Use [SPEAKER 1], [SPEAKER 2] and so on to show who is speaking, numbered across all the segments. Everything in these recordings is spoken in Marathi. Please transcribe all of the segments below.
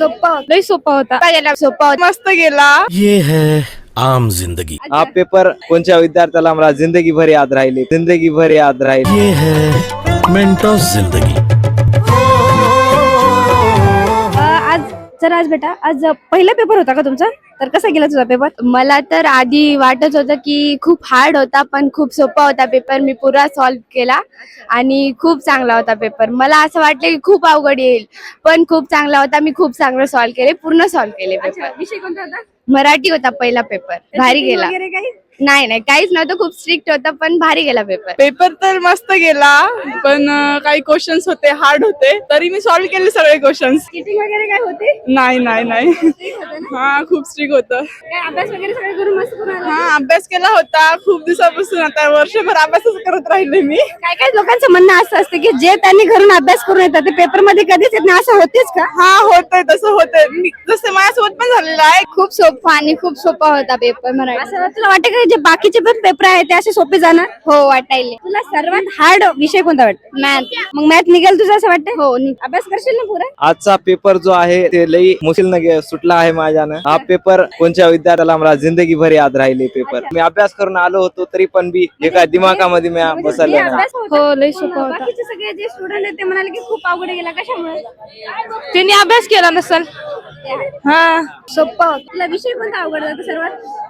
[SPEAKER 1] लई सोपा होता. सोपा होता.
[SPEAKER 2] मस्त गेला.
[SPEAKER 3] ये है आम जिंदगी.
[SPEAKER 4] हा पेपर कोणत्या विद्यार्थ्याला मला जिंदगी भर याद राहिले, जिंदगी भर याद राहिले.
[SPEAKER 3] ये है मेंटोस जिंदगी.
[SPEAKER 1] आज बेटा आज पहिला पेपर होता का तुमचा? तर कसा गेला तुझा पेपर?
[SPEAKER 5] मला तर आधी वाटत होतं की खूप हार्ड होता, पण खूप सोपा होता पेपर. मी पुरा सॉल्व्ह केला आणि खूप चांगला होता पेपर. मला असं वाटलं की खूप अवघड येईल, पण खूप चांगला होता. मी खूप चांगलं सॉल्व्ह केले, पूर्ण सॉल्व्ह केले पेपर.
[SPEAKER 1] विषय कोणता होता?
[SPEAKER 5] मराठी होता पहिला पेपर. भारी गेला.
[SPEAKER 1] वगैरे काही?
[SPEAKER 5] नाही काहीच नव्हतं, खूप स्ट्रिक्ट होतं, पण भारी गेला पेपर.
[SPEAKER 2] पेपर तर मस्त गेला, पण काही क्वेश्चन्स होते हार्ड होते, तरी मी सॉल्व्ह केले सगळे क्वेश्चन्स.
[SPEAKER 1] चीटिंग वगैरे काय होते?
[SPEAKER 2] नाही. हा खूप स्ट्रिक्ट होतं.
[SPEAKER 1] काय अभ्यास वगैरे सगळं करून मस्त करून आला?
[SPEAKER 2] हा अभ्यास केला होता खूप दिवसापासून. आता वर्षभर अभ्यासच करत राहिले मी.
[SPEAKER 1] काय लोकांचं म्हणणं असं असतं की जे त्यांनी घरून अभ्यास करून येतात ते पेपर मध्ये कधीच येत नाही, असं होतेच का?
[SPEAKER 2] हा होतंय, तसं होतंय. जसं माझ्यासोबत पण झालेलं आहे.
[SPEAKER 5] खूप सोपा आणि खूप सोपा होता पेपर मराठी.
[SPEAKER 1] असं तुला वाटतं का जे बाकीचे पण पेपर आहेत ते असे सोपे जाणार?
[SPEAKER 5] हो वाटायले.
[SPEAKER 1] तुला सर्वात हार्ड विषय कोणता वाटतं?
[SPEAKER 5] मॅथ.
[SPEAKER 1] मग मॅथ निघेल तुझं असं वाटतं?
[SPEAKER 5] हो
[SPEAKER 1] अभ्यास करशील ना पुरा?
[SPEAKER 4] आजचा पेपर जो आहे ते लई मुश्किलनं सुटला आहे माझ्यानं. हा पेपर कोणत्या विद्यार्थ्याला मला जिंदगी भर याद राहिले पेपर. मी अभ्यास करून आलो होतो तरी पण बी एका दिमागामध्ये मी बसवलं नाही.
[SPEAKER 1] अभ्यास होता?
[SPEAKER 5] हो लई सोपा होता.
[SPEAKER 1] बाकीचे सगळे जे स्टुडंट आहेत ते म्हणाले की खूप अवघड गेला, कशामुळे?
[SPEAKER 2] त्यांनी अभ्यास केला नसेल. हा
[SPEAKER 5] सोपा होता.
[SPEAKER 1] तुला विषय कोणता अवघड जातो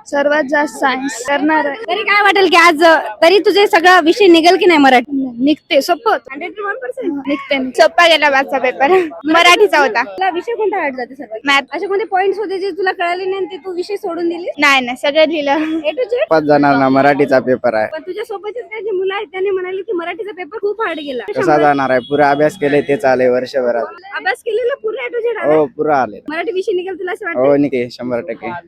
[SPEAKER 5] सर्वात जास्त सायन्स करणार आहे.
[SPEAKER 1] तरी काय वाटेल की आज तरी तुझे सगळा विषय निघेल की नाही मराठी?
[SPEAKER 5] निघते. सोपं होतं.
[SPEAKER 1] 101%
[SPEAKER 5] निघते. सोपा गेला माझा पेपर. मराठीचा होता.
[SPEAKER 1] तुला विषय कोणता वाटत जाते सर्वात?
[SPEAKER 5] मॅथ.
[SPEAKER 1] असे कोणते पॉइंट्स होते जे तुला कळाले नाही आणि ते तू विषय सोडून दिली?
[SPEAKER 5] नाही सगळं लिहिलं.
[SPEAKER 1] ए टू झेड?
[SPEAKER 4] पाच जाणार ना, मराठीचा पेपर आहे.
[SPEAKER 1] पण तुझ्या सोबतचे काही जे मुलं आहेत त्यांनी म्हणाले की मराठीचा पेपर खूप हार्ड गेला.
[SPEAKER 4] कसा जाणार आहे? पुरा अभ्यास केले ते चाले वर्षभरात.
[SPEAKER 1] अभ्यास केलेला पूर्ण ए टू झेड
[SPEAKER 4] हो पुरा आले.
[SPEAKER 1] मराठी विषय निघेल तुला असं वाटतं?
[SPEAKER 4] हो निके 100%.